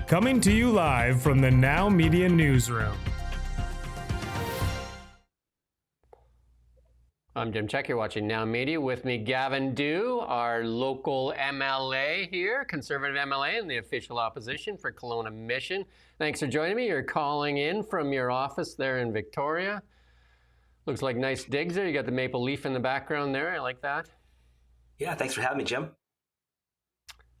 Coming to you live from the NowMedia newsroom. I'm Jim Csek. You're watching NowMedia. With me, Gavin Dew, our local MLA here, Conservative MLA and the official opposition for Kelowna-Mission. Thanks for joining me. You're calling in from your office there in Victoria. Looks like nice digs there. You got the maple leaf in the background there. I like that. Yeah, thanks for having me, Jim.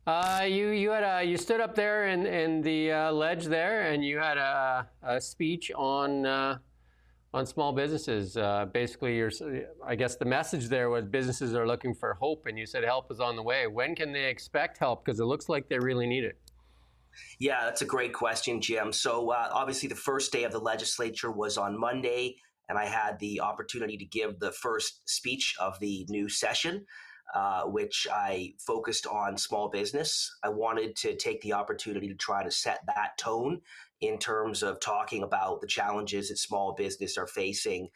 You stood up there in the ledge there, and you had a speech on small businesses. Basically, I guess the message there was businesses are looking for hope, and you said help is on the way. When can they expect help? Because it looks like they really need it. Yeah, that's a great question, Jim. So obviously the first day of the legislature was on Monday, and I had the opportunity to give the first speech of the new session, which I focused on small business. I wanted to take the opportunity to try to set that tone in terms of talking about the challenges that small business are facing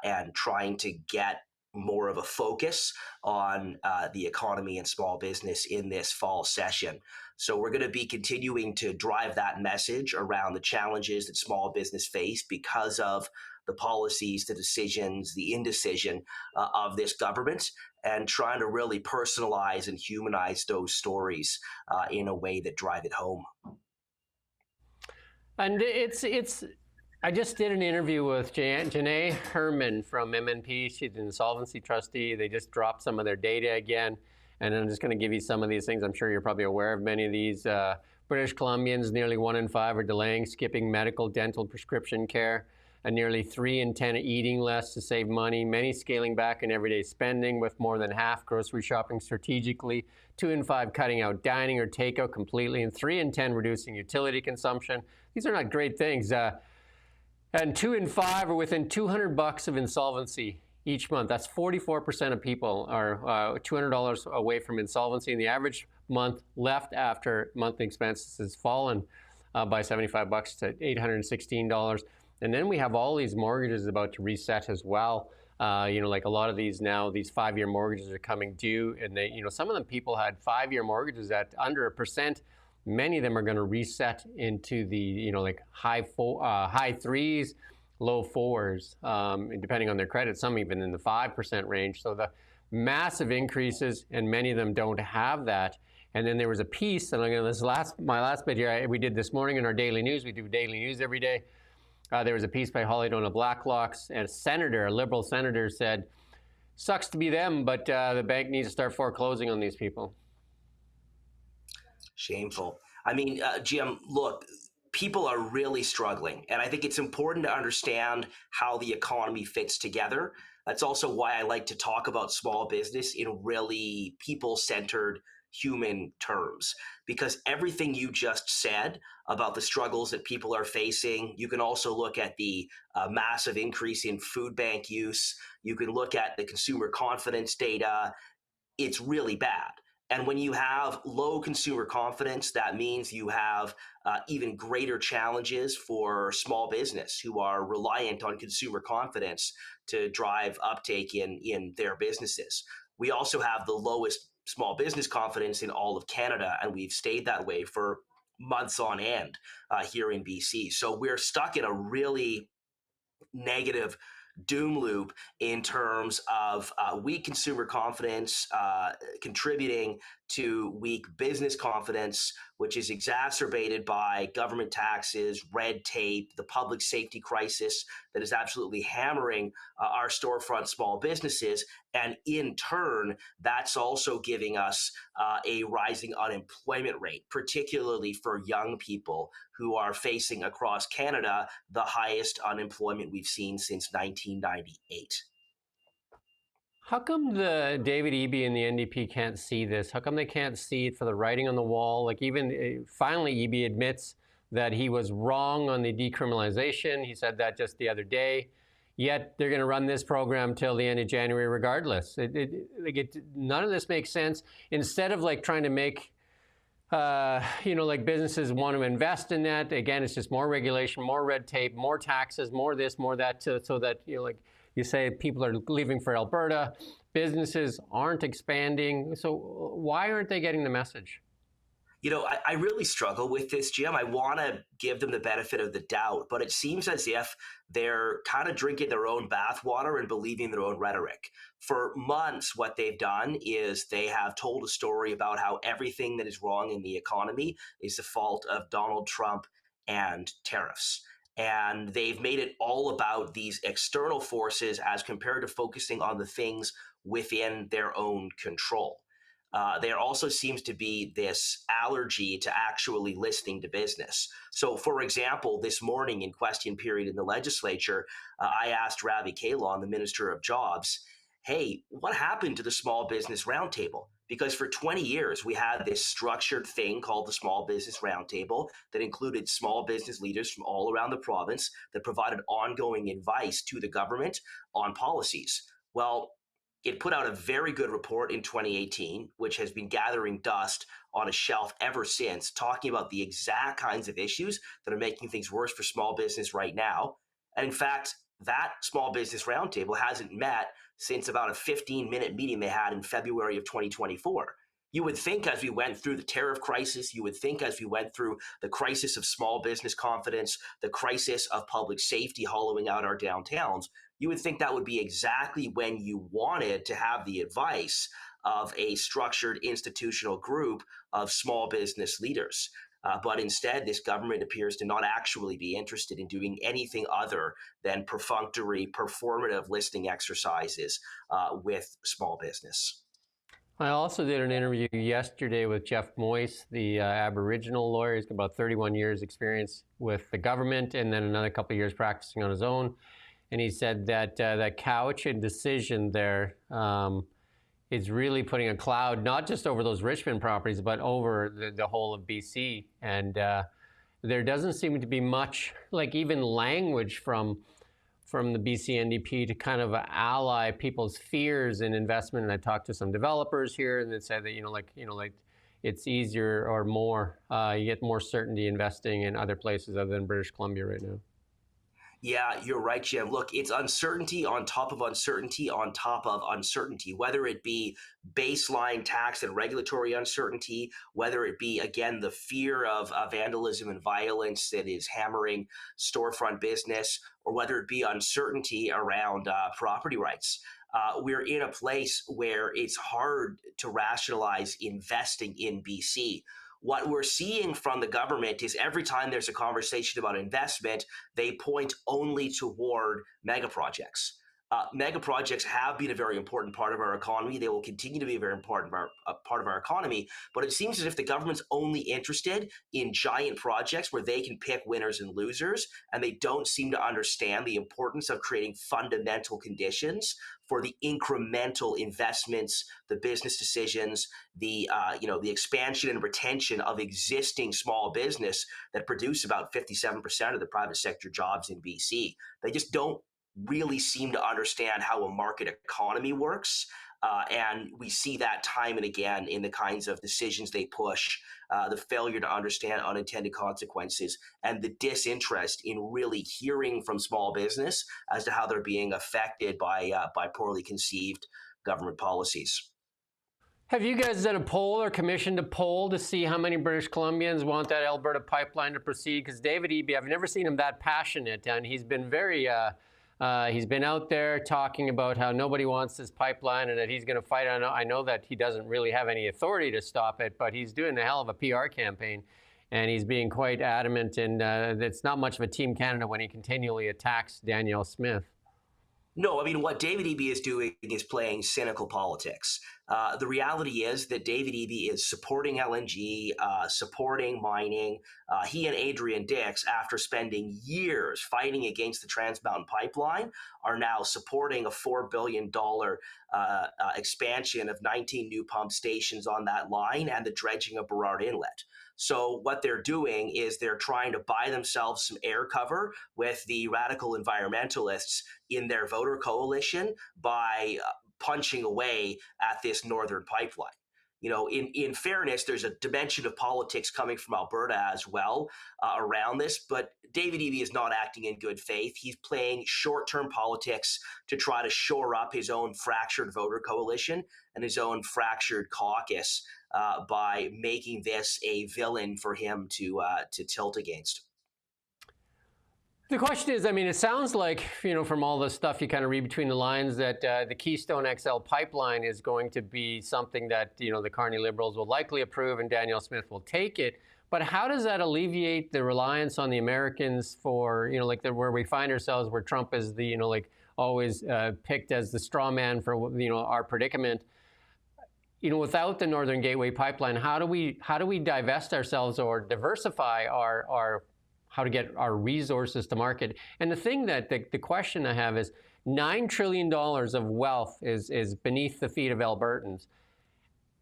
and trying to get more of a focus on the economy and small business in this fall session. So we're going to be continuing to drive that message around the challenges that small business face because of the policies, the decisions, the indecision of this government, and trying to really personalize and humanize those stories in a way that drive it home. And I just did an interview with Janae Herman from MNP. She's an insolvency trustee. They just dropped some of their data again. And I'm just going to give you some of these things. I'm sure you're probably aware of many of these. British Columbians, nearly 1 in 5 are delaying, skipping medical, dental, prescription care. And nearly 3 in 10 are eating less to save money. Many scaling back in everyday spending, with more than half grocery shopping strategically. 2 in 5 cutting out dining or takeout completely. And 3 in 10 reducing utility consumption. These are not great things. And 2 in 5 are within $200 of insolvency each month. That's 44% of people are $200 away from insolvency. And the average month left after monthly expenses has fallen by $75 to $816. And then we have all these mortgages about to reset as well. Like a lot of these now, these 5-year mortgages are coming due, and they, some of them people had 5-year mortgages at under 1%. Many of them are going to reset into the, like high 3s, low 4s, depending on their credit. Some even in the 5% range. So the massive increases, and many of them don't have that. And then there was a piece, and I'm going to my last bit here. We did this morning in our daily news. We do daily news every day. There was a piece by Holly Dona Blacklocks, and a liberal senator said, sucks to be them, but the bank needs to start foreclosing on these people. Shameful. I mean, Jim, look, people are really struggling, and I think it's important to understand how the economy fits together. That's also why I like to talk about small business in really people-centered human terms, because everything you just said about the struggles that people are facing, you can also look at the massive increase in food bank use. You can look at the consumer confidence data. It's really bad. And when you have low consumer confidence, that means you have even greater challenges for small business who are reliant on consumer confidence to drive uptake in their businesses. We also have the lowest small business confidence in all of Canada, and we've stayed that way for months on end here in BC. So we're stuck in a really negative doom loop in terms of weak consumer confidence contributing to weak business confidence, which is exacerbated by government taxes, red tape, the public safety crisis that is absolutely hammering our storefront small businesses. And in turn, that's also giving us a rising unemployment rate, particularly for young people who are facing across Canada the highest unemployment we've seen since 1998. How come the David Eby and the NDP can't see this? How come they can't see it for the writing on the wall? Like even finally, Eby admits that he was wrong on the decriminalization. He said that just the other day. Yet they're going to run this program till the end of January regardless. None of this makes sense. Instead of like trying to make like businesses want to invest in that, again, it's just more regulation, more red tape, more taxes, more this, more that, so that like you say people are leaving for Alberta, businesses aren't expanding. So why aren't they getting the message? I really struggle with this, Jim. I want to give them the benefit of the doubt, but it seems as if they're kind of drinking their own bathwater and believing their own rhetoric. For months, what they've done is they have told a story about how everything that is wrong in the economy is the fault of Donald Trump and tariffs. And they've made it all about these external forces as compared to focusing on the things within their own control. There also seems to be this allergy to actually listening to business. So, for example, this morning in question period in the legislature, I asked Ravi Kahlon, the Minister of Jobs, hey, what happened to the Small Business Roundtable? Because for 20 years, we had this structured thing called the Small Business Roundtable that included small business leaders from all around the province that provided ongoing advice to the government on policies. Well, it put out a very good report in 2018, which has been gathering dust on a shelf ever since, talking about the exact kinds of issues that are making things worse for small business right now. And in fact, that small business roundtable hasn't met since about a 15-minute meeting they had in February of 2024. You would think as we went through the tariff crisis, you would think as we went through the crisis of small business confidence, the crisis of public safety hollowing out our downtowns, you would think that would be exactly when you wanted to have the advice of a structured institutional group of small business leaders. But instead, this government appears to not actually be interested in doing anything other than perfunctory, performative listening exercises with small business. I also did an interview yesterday with Jeff Moyse, the Aboriginal lawyer. He's got about 31 years experience with the government and then another couple of years practicing on his own. And he said that that Cowichan decision there is really putting a cloud not just over those Richmond properties, but over the whole of BC. And there doesn't seem to be much, like even language from the BC NDP to kind of ally people's fears in investment. And I talked to some developers here, and they said that it's easier or more. You get more certainty investing in other places other than British Columbia right now. Yeah, you're right, Jim. Look, it's uncertainty on top of uncertainty on top of uncertainty, whether it be baseline tax and regulatory uncertainty, whether it be, again, the fear of vandalism and violence that is hammering storefront business, or whether it be uncertainty around property rights. We're in a place where it's hard to rationalize investing in BC. What we're seeing from the government is every time there's a conversation about investment, they point only toward mega projects. Mega projects have been a very important part of our economy. They will continue to be a very important part of our economy. But it seems as if the government's only interested in giant projects where they can pick winners and losers, and they don't seem to understand the importance of creating fundamental conditions for the incremental investments, the business decisions, the expansion and retention of existing small business that produce about 57% of the private sector jobs in BC. They just don't really seem to understand how a market economy works. And we see that time and again in the kinds of decisions they push, the failure to understand unintended consequences, and the disinterest in really hearing from small business as to how they're being affected by poorly conceived government policies. Have you guys done a poll or commissioned a poll to see how many British Columbians want that Alberta pipeline to proceed? Because David Eby, I've never seen him that passionate, and he's been very... he's been out there talking about how nobody wants this pipeline and that he's going to fight. I know that he doesn't really have any authority to stop it, but he's doing a hell of a PR campaign, and he's being quite adamant. And it's not much of a Team Canada when he continually attacks Danielle Smith. No, I mean, what David Eby is doing is playing cynical politics. The reality is that David Eby is supporting LNG, supporting mining. He and Adrian Dix, after spending years fighting against the Trans Mountain Pipeline, are now supporting a $4 billion expansion of 19 new pump stations on that line and the dredging of Burrard Inlet. So what they're doing is they're trying to buy themselves some air cover with the radical environmentalists in their voter coalition by punching away at this northern pipeline. in fairness, there's a dimension of politics coming from Alberta as well around this. But David Eby is not acting in good faith. He's playing short-term politics to try to shore up his own fractured voter coalition and his own fractured caucus by making this a villain for him to tilt against. The question is, I mean, it sounds like, from all the stuff you kind of read between the lines, that the Keystone XL pipeline is going to be something that, the Carney Liberals will likely approve and Danielle Smith will take it. But how does that alleviate the reliance on the Americans for, where we find ourselves, where Trump is the, always picked as the straw man for, our predicament? Without the Northern Gateway pipeline, how do we divest ourselves or diversify our how to get our resources to market? And the thing that the question I have is $9 trillion of wealth is beneath the feet of Albertans.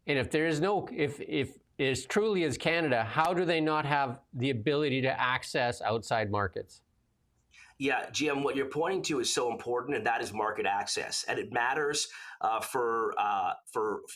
And if there is if it is truly as Canada, how do they not have the ability to access outside markets? Yeah, Jim, what you're pointing to is so important, and that is market access. And it matters for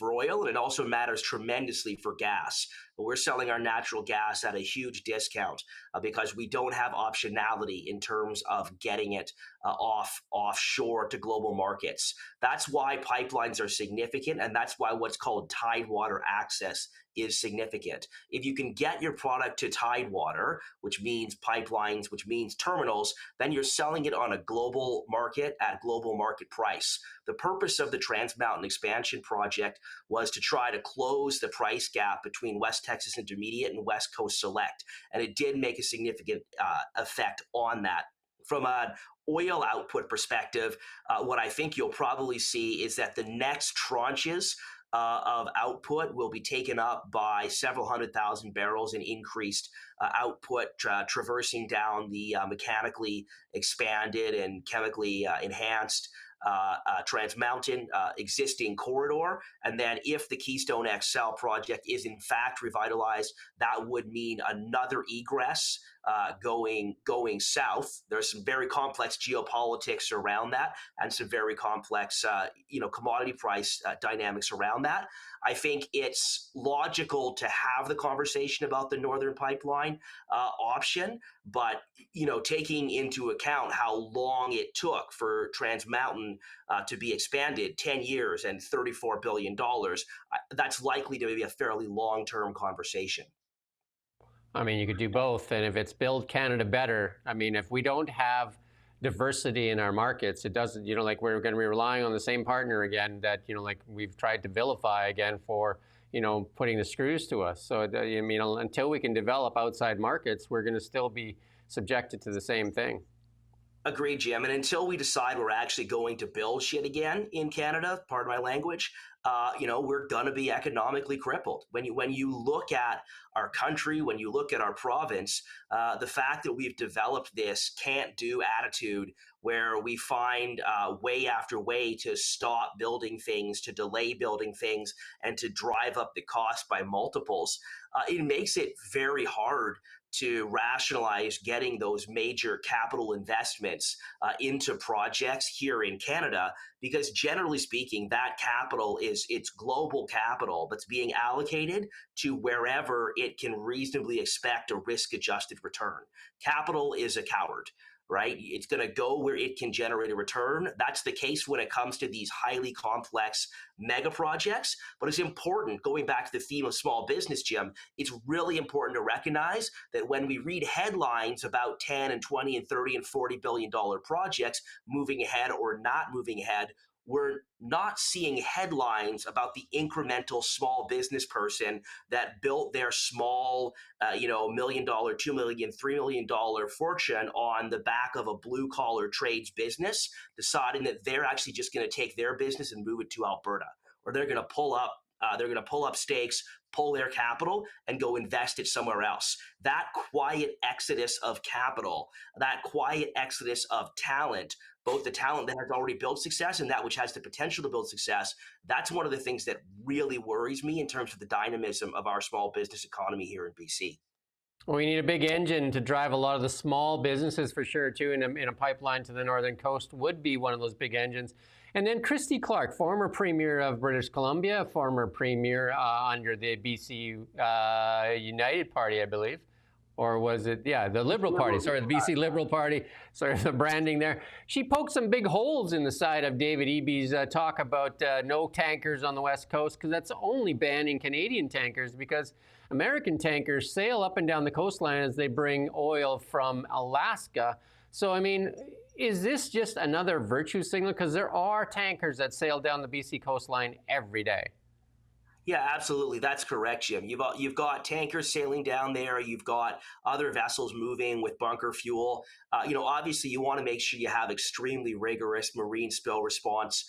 oil, and it also matters tremendously for gas. But we're selling our natural gas at a huge discount because we don't have optionality in terms of getting it offshore to global markets. That's why pipelines are significant, and that's why what's called tidewater access is significant. If you can get your product to tidewater, which means pipelines, which means terminals, then you're selling it on a global market at global market price. The purpose of the Trans Mountain Expansion Project was to try to close the price gap between West Texas Intermediate and West Coast Select, and it did make a significant effect on that. From an oil output perspective, what I think you'll probably see is that the next tranches of output will be taken up by several 100,000 barrels in increased output, traversing down the mechanically expanded and chemically enhanced Trans Mountain existing corridor. And then if the Keystone XL project is in fact revitalized, that would mean another egress going south. There's some very complex geopolitics around that and some very complex commodity price dynamics around that. I think it's logical to have the conversation about the Northern Pipeline option, but taking into account how long it took for Trans Mountain to be expanded, 10 years and $34 billion, that's likely to be a fairly long-term conversation. I mean, you could do both. And if it's Build Canada Better, I mean, if we don't have diversity in our markets, it doesn't, we're going to be relying on the same partner again that, we've tried to vilify again for, putting the screws to us. So, until we can develop outside markets, we're going to still be subjected to the same thing. Agreed, Jim. And until we decide we're actually going to build shit again in Canada, pardon my language, we're going to be economically crippled. When you look at our country, when you look at our province, the fact that we've developed this can't-do attitude where we find way after way to stop building things, to delay building things, and to drive up the cost by multiples, it makes it very hard to rationalize getting those major capital investments into projects here in Canada, because generally speaking, that capital it's global capital that's being allocated to wherever it can reasonably expect a risk-adjusted return. Capital is a coward. Right? It's going to go where it can generate a return. That's the case when it comes to these highly complex mega projects. But it's important, going back to the theme of small business, Jim, it's really important to recognize that when we read headlines about 10 and 20 and 30 and $40 billion projects moving ahead or not moving ahead, we're not seeing headlines about the incremental small business person that built their small, $1 million, $2 million, $3 million fortune on the back of a blue collar trades business, deciding that they're actually just going to take their business and move it to Alberta, or they're going to pull up stakes, pull their capital, and go invest it somewhere else. That quiet exodus of capital, that quiet exodus of talent, both the talent that has already built success and that which has the potential to build success, that's one of the things that really worries me in terms of the dynamism of our small business economy here in BC. We need a big engine to drive a lot of the small businesses for sure, too, in a pipeline to the northern coast would be one of those big engines. And then Christy Clark, former Premier of British Columbia, former Premier under the BC United Party, I believe. Or was it, yeah, the Liberal Party, sorry, the BC Liberal Party, sorry, the branding there. She poked some big holes in the side of David Eby's talk about no tankers on the West Coast, because that's only banning Canadian tankers, because American tankers sail up and down the coastline as they bring oil from Alaska. So, I mean, is this just another virtue signal? Because there are tankers that sail down the BC coastline every day. Yeah, absolutely. That's correct, Jim. You've got tankers sailing down there. You've got other vessels moving with bunker fuel. Obviously, you want to make sure you have extremely rigorous marine spill response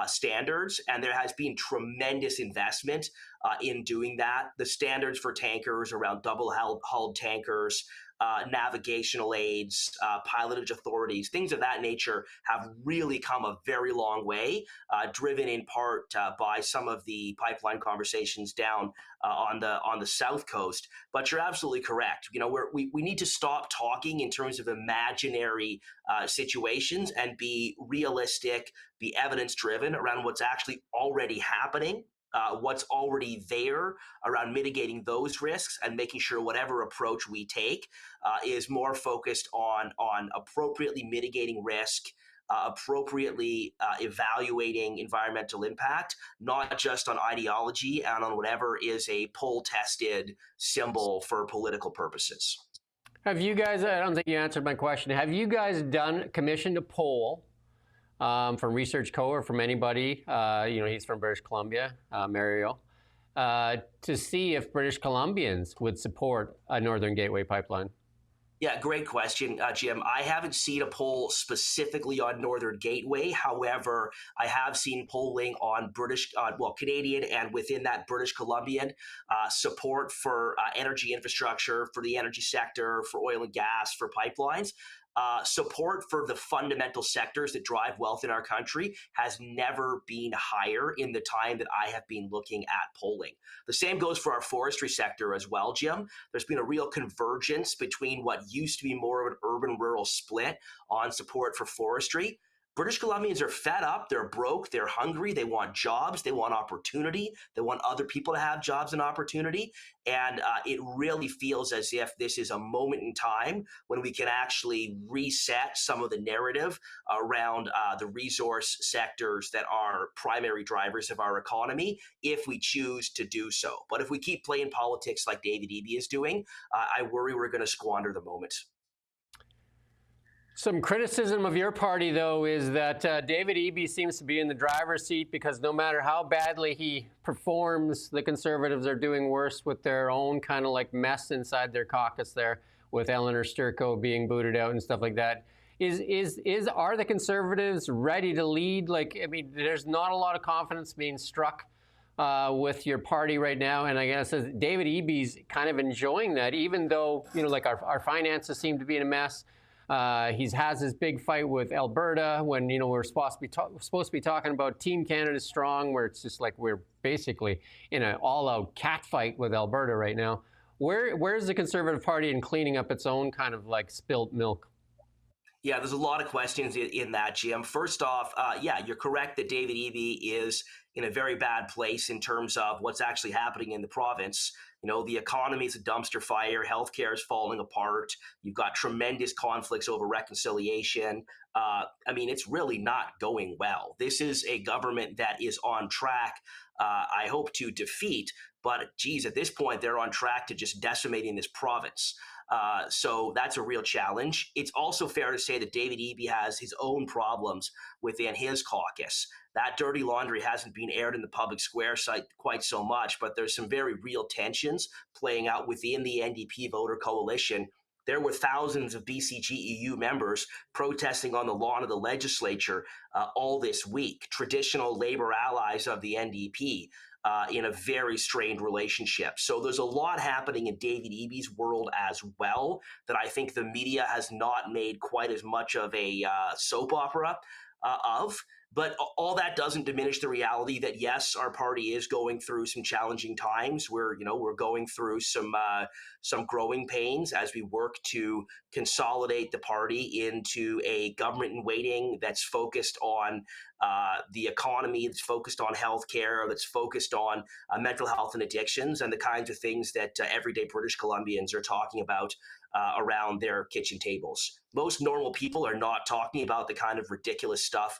standards, and there has been tremendous investment in doing that. The standards for tankers around double-hulled tankers, navigational aids, pilotage authorities, things of that nature have really come a very long way, driven in part by some of the pipeline conversations down on the south coast. But you're absolutely correct. We need to stop talking in terms of imaginary situations and be realistic, be evidence driven around what's actually already happening. What's already there around mitigating those risks and making sure whatever approach we take is more focused on appropriately mitigating risk, appropriately evaluating environmental impact, not just on ideology and on whatever is a poll-tested symbol for political purposes. Have you guys, I don't think you answered my question, have you guys commissioned a poll from Research Co. or from anybody, he's from British Columbia, Mario, to see if British Columbians would support a Northern Gateway pipeline? Yeah, great question, Jim. I haven't seen a poll specifically on Northern Gateway. However, I have seen polling on Canadian and within that British Columbian support for energy infrastructure, for the energy sector, for oil and gas, for pipelines. Support for the fundamental sectors that drive wealth in our country has never been higher in the time that I have been looking at polling. The same goes for our forestry sector as well, Jim. There's been a real convergence between what used to be more of an urban-rural split on support for forestry. British Columbians are fed up, they're broke, they're hungry, they want jobs, they want opportunity, they want other people to have jobs and opportunity. And it really feels as if this is a moment in time when we can actually reset some of the narrative around the resource sectors that are primary drivers of our economy if we choose to do so. But if we keep playing politics like David Eby is doing, I worry we're going to squander the moment. Some criticism of your party, though, is that David Eby seems to be in the driver's seat because no matter how badly he performs, the Conservatives are doing worse with their own kind of like mess inside their caucus there, with Eleanor Sturko being booted out and stuff like that. Are the Conservatives ready to lead? There's not a lot of confidence being struck with your party right now, and I guess David Eby's kind of enjoying that, even though our finances seem to be in a mess. He has his big fight with Alberta when we're supposed to be talking about Team Canada Strong, where it's just like we're basically in an all-out cat fight with Alberta right now. Where's the Conservative Party in cleaning up its own kind of like spilt milk? Yeah, there's a lot of questions in that, Jim. First off, you're correct that David Eby is in a very bad place in terms of what's actually happening in the province. The economy is a dumpster fire. Healthcare is falling apart. You've got tremendous conflicts over reconciliation. It's really not going well. This is a government that is on track, I hope, to defeat. But, geez, at this point, they're on track to just decimating this province. So that's a real challenge. It's also fair to say that David Eby has his own problems within his caucus. That dirty laundry hasn't been aired in the public square site quite so much, but there's some very real tensions playing out within the NDP voter coalition. There were thousands of BCGEU members protesting on the lawn of the legislature all this week, traditional Labour allies of the NDP. In a very strained relationship. So there's a lot happening in David Eby's world as well that I think the media has not made quite as much of a soap opera of. But all that doesn't diminish the reality that, yes, our party is going through some challenging times. We're going through some growing pains as we work to consolidate the party into a government in waiting that's focused on the economy, that's focused on healthcare, that's focused on mental health and addictions, and the kinds of things that everyday British Columbians are talking about around their kitchen tables. Most normal people are not talking about the kind of ridiculous stuff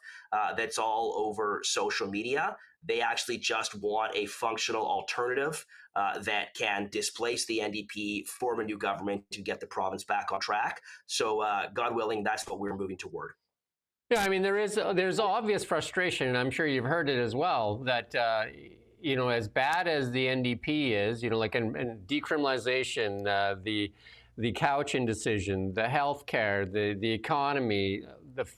that's all over social media. They actually just want a functional alternative that can displace the NDP, form a new government to get the province back on track. So, God willing, that's what we're moving toward. Yeah, I mean, there's obvious frustration, and I'm sure you've heard it as well, that as bad as the NDP is, like in decriminalization, the couch indecision, the healthcare, the economy,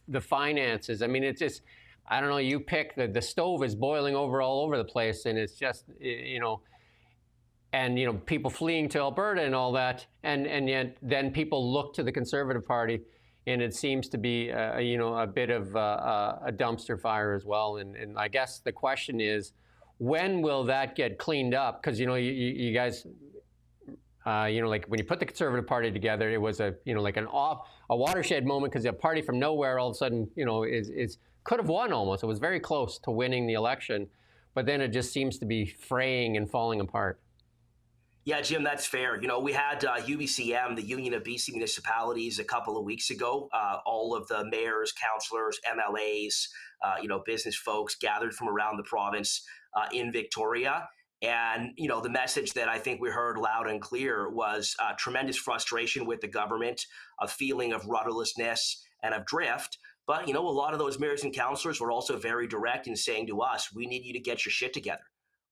the finances. I mean, it's just, I don't know, you pick, the stove is boiling over all over the place, and it's just, and people fleeing to Alberta and all that, and yet then people look to the Conservative Party, and it seems to be a bit of a dumpster fire as well. And I guess the question is, when will that get cleaned up? Because you guys, like when you put the Conservative Party together, it was a watershed moment, because a party from nowhere all of a sudden is could have won almost. It was very close to winning the election, but then it just seems to be fraying and falling apart. Yeah, Jim, that's fair. We had UBCM, the Union of BC Municipalities, a couple of weeks ago. All of the mayors, councillors, MLAs, business folks gathered from around the province in Victoria. And, the message that I think we heard loud and clear was tremendous frustration with the government, a feeling of rudderlessness and of drift. But, a lot of those mayors and councillors were also very direct in saying to us, we need you to get your shit together.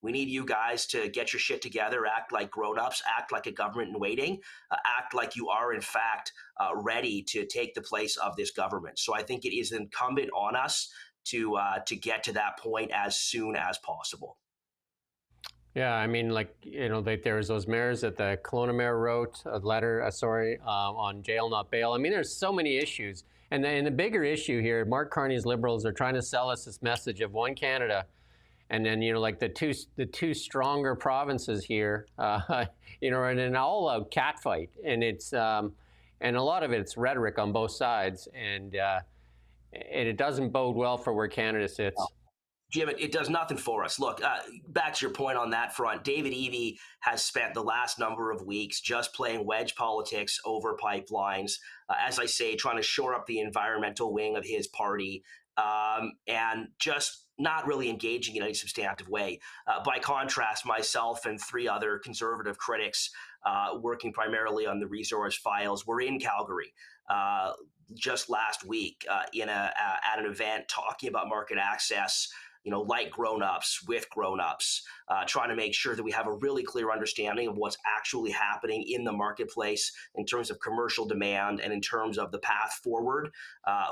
We need you guys to get your shit together, act like grown-ups, act like a government in waiting, act like you are, in fact, ready to take the place of this government. So I think it is incumbent on us to get to that point as soon as possible. Yeah, I mean, there was those mayors that the Kelowna mayor wrote a letter, on jail, not bail. I mean, there's so many issues. And the bigger issue here, Mark Carney's Liberals are trying to sell us this message of one Canada. And then, the two stronger provinces here, and an all-out catfight. And it's, and a lot of it's rhetoric on both sides. And it doesn't bode well for where Canada sits. Jim, it does nothing for us. Look, back to your point on that front, David Eby has spent the last number of weeks just playing wedge politics over pipelines, as I say, trying to shore up the environmental wing of his party, and just not really engaging in any substantive way. By contrast, myself and three other Conservative critics working primarily on the resource files were in Calgary just last week at an event talking about market access, like grown-ups, with grown-ups, trying to make sure that we have a really clear understanding of what's actually happening in the marketplace in terms of commercial demand and in terms of the path forward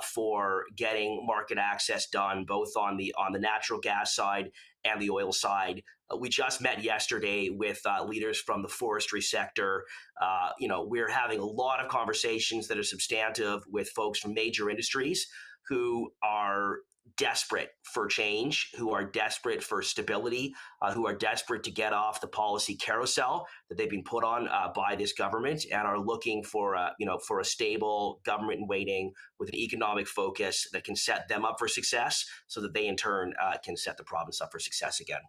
for getting market access done, both on the natural gas side and the oil side. We just met yesterday with leaders from the forestry sector. We're having a lot of conversations that are substantive with folks from major industries who are desperate for change, who are desperate for stability, who are desperate to get off the policy carousel that they've been put on by this government, and are looking for a stable government in waiting with an economic focus that can set them up for success, so that they in turn can set the province up for success again.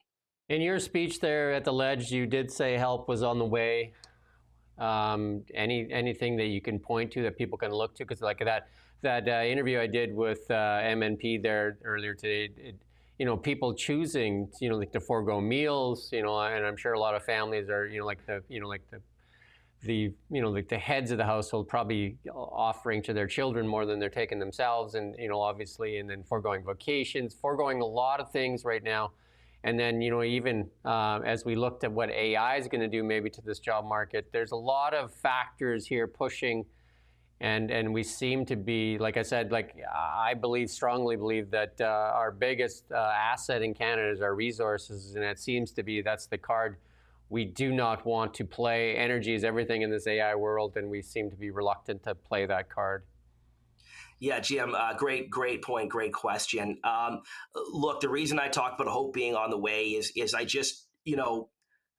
In your speech there at the Ledge, you did say help was on the way. Anything that you can point to that people can look to? Because that interview I did with MNP there earlier today, people choosing, to forego meals, and I'm sure a lot of families are, the heads of the household probably offering to their children more than they're taking themselves, and obviously, and then foregoing vacations, foregoing a lot of things right now. And then, even as we looked at what AI is going to do maybe to this job market, there's a lot of factors here pushing. And we seem to be, like I said, I strongly believe that our biggest asset in Canada is our resources, and it seems to be that's the card we do not want to play. Energy is everything in this AI world, and we seem to be reluctant to play that card. Yeah, Jim, great point, great question. Look, the reason I talk about hope being on the way is I just,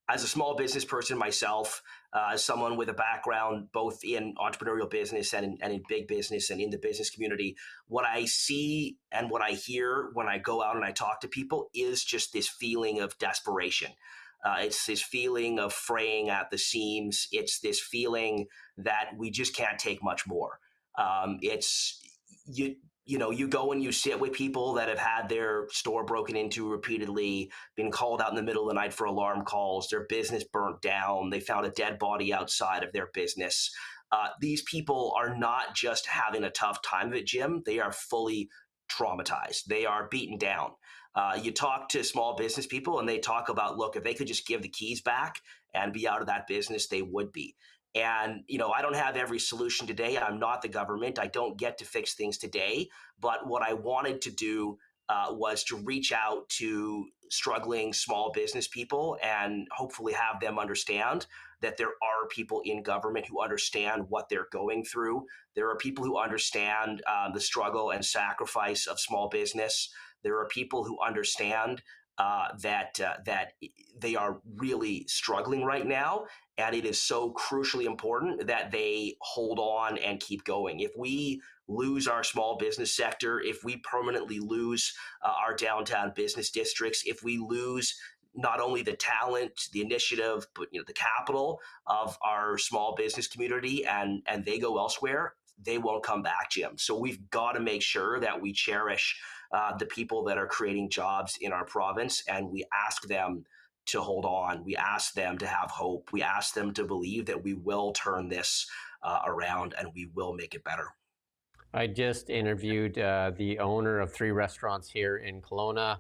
as a small business person myself, as someone with a background both in entrepreneurial business and in big business and in the business community, what I see and what I hear when I go out and I talk to people is just this feeling of desperation. It's this feeling of fraying at the seams. It's this feeling that we just can't take much more. It's you. You go and you sit with people that have had their store broken into repeatedly, been called out in the middle of the night for alarm calls, their business burnt down, they found a dead body outside of their business. These people are not just having a tough time of it, Jim. They are fully traumatized. They are beaten down. You talk to small business people and they talk about, look, if they could just give the keys back and be out of that business, they would be. And, I don't have every solution today. I'm not the government. I don't get to fix things today. But what I wanted to do was to reach out to struggling small business people and hopefully have them understand that there are people in government who understand what they're going through. There are people who understand the struggle and sacrifice of small business. There are people who understand that they are really struggling right now, and it is so crucially important that they hold on and keep going. If we lose our small business sector, if we permanently lose our downtown business districts, if we lose not only the talent, the initiative, but the capital of our small business community, and they go elsewhere, they won't come back, Jim. So we've got to make sure that we cherish the people that are creating jobs in our province, and we ask them to hold on. We ask them to have hope. We ask them to believe that we will turn this around and we will make it better. I just interviewed the owner of 3 restaurants here in Kelowna,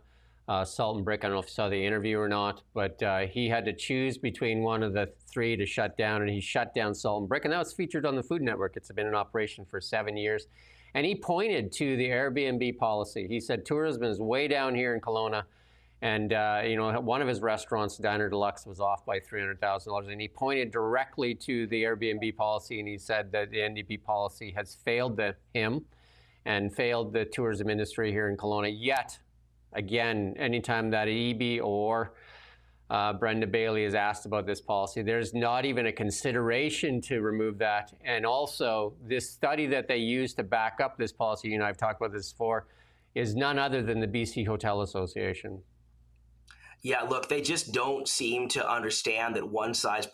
Salt and Brick. I don't know if you saw the interview or not, but he had to choose between one of the 3 to shut down, and he shut down Salt and Brick, and that was featured on the Food Network. It's been in operation for 7 years. And he pointed to the Airbnb policy. He said tourism is way down here in Kelowna. And, one of his restaurants, Diner Deluxe, was off by $300,000. And he pointed directly to the Airbnb policy, and he said that the NDP policy has failed him and failed the tourism industry here in Kelowna. Yet, again, anytime that EB or Brenda Bailey is asked about this policy, there's not even a consideration to remove that. And also, this study that they use to back up this policy, you and I have talked about this before, is none other than the BC Hotel Association. Yeah, look, they just don't seem to understand that one size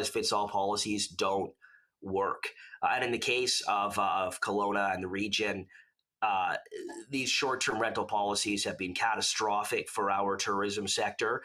fits all policies don't work. And in the case of Kelowna and the region, these short-term rental policies have been catastrophic for our tourism sector.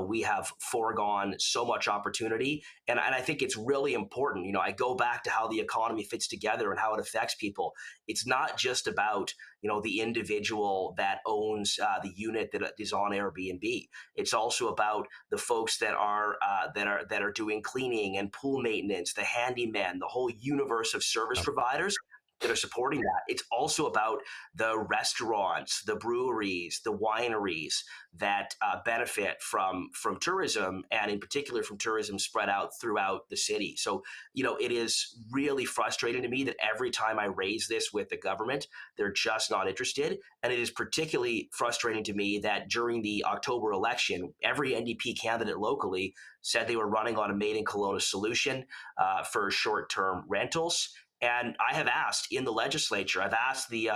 We have foregone so much opportunity, and I think it's really important. I go back to how the economy fits together and how it affects people. It's not just about the individual that owns the unit that is on Airbnb. It's also about the folks that are doing cleaning and pool maintenance, the handyman, the whole universe of service providers that are supporting that. It's also about the restaurants, the breweries, the wineries that benefit from tourism, and in particular from tourism spread out throughout the city. So, it is really frustrating to me that every time I raise this with the government, they're just not interested. And it is particularly frustrating to me that during the October election, every NDP candidate locally said they were running on a Made in Kelowna solution for short-term rentals. And I have asked in the legislature, I've asked the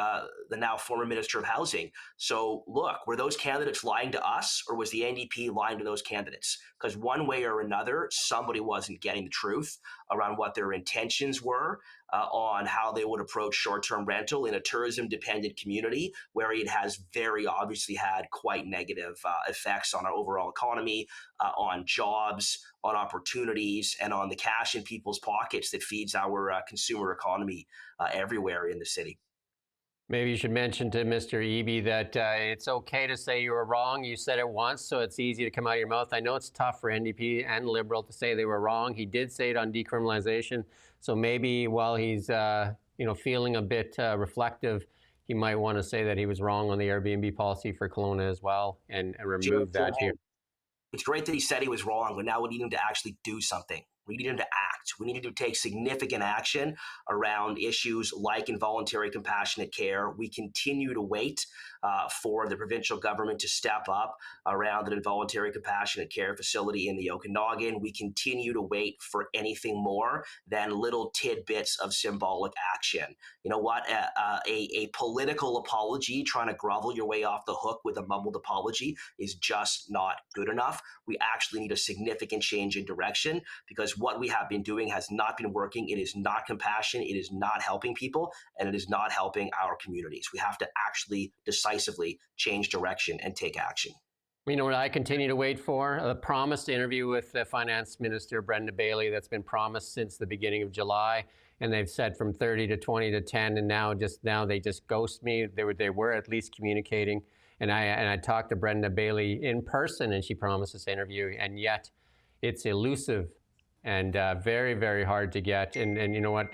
now former Minister of Housing, so look, were those candidates lying to us, or was the NDP lying to those candidates? Because one way or another, somebody wasn't getting the truth around what their intentions were on how they would approach short-term rental in a tourism-dependent community where it has very obviously had quite negative effects on our overall economy, on jobs, on opportunities, and on the cash in people's pockets that feeds our consumer economy everywhere in the city. Maybe you should mention to Mr. Eby that it's okay to say you were wrong. You said it once, so it's easy to come out of your mouth. I know it's tough for NDP and Liberal to say they were wrong. He did say it on decriminalization, so maybe while he's feeling a bit reflective, he might want to say that he was wrong on the Airbnb policy for Kelowna as well and remove that here. It's great that he said he was wrong, but now we need him to actually do something. We need him to act. We need him to take significant action around issues like involuntary compassionate care. We continue to wait for the provincial government to step up around an involuntary compassionate care facility in the Okanagan. We continue to wait for anything more than little tidbits of symbolic action. You know what? A political apology, trying to grovel your way off the hook with a mumbled apology, is just not good enough. We actually need a significant change in direction, because what we have been doing has not been working. It is not compassion. It is not helping people, and it is not helping our communities. We have to actually decisively change direction and take action. You know what I continue to wait for? The promised interview with the Finance Minister, Brenda Bailey, that's been promised since the beginning of July. And they've said from 30 to 20 to 10, and now they just ghost me. They were at least communicating. And I talked to Brenda Bailey in person, and she promised this interview, and yet it's elusive and very, very hard to get. And you know what?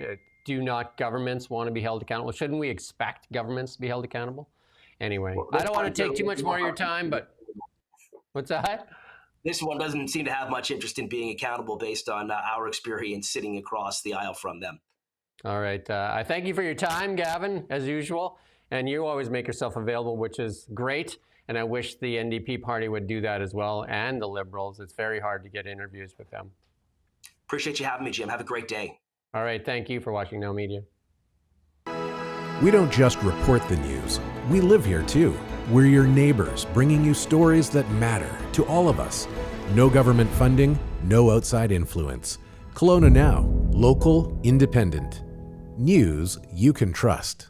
Do not governments want to be held accountable? Shouldn't we expect governments to be held accountable? Anyway, well, I don't want to take too much more of your time, but what's that? This one doesn't seem to have much interest in being accountable based on our experience sitting across the aisle from them. All right. I thank you for your time, Gavin, as usual. And you always make yourself available, which is great. And I wish the NDP party would do that as well, and the Liberals. It's very hard to get interviews with them. Appreciate you having me, Jim. Have a great day. All right. Thank you for watching NowMedia. We don't just report the news. We live here too. We're your neighbors, bringing you stories that matter to all of us. No government funding, no outside influence. Kelowna Now, local, independent. News you can trust.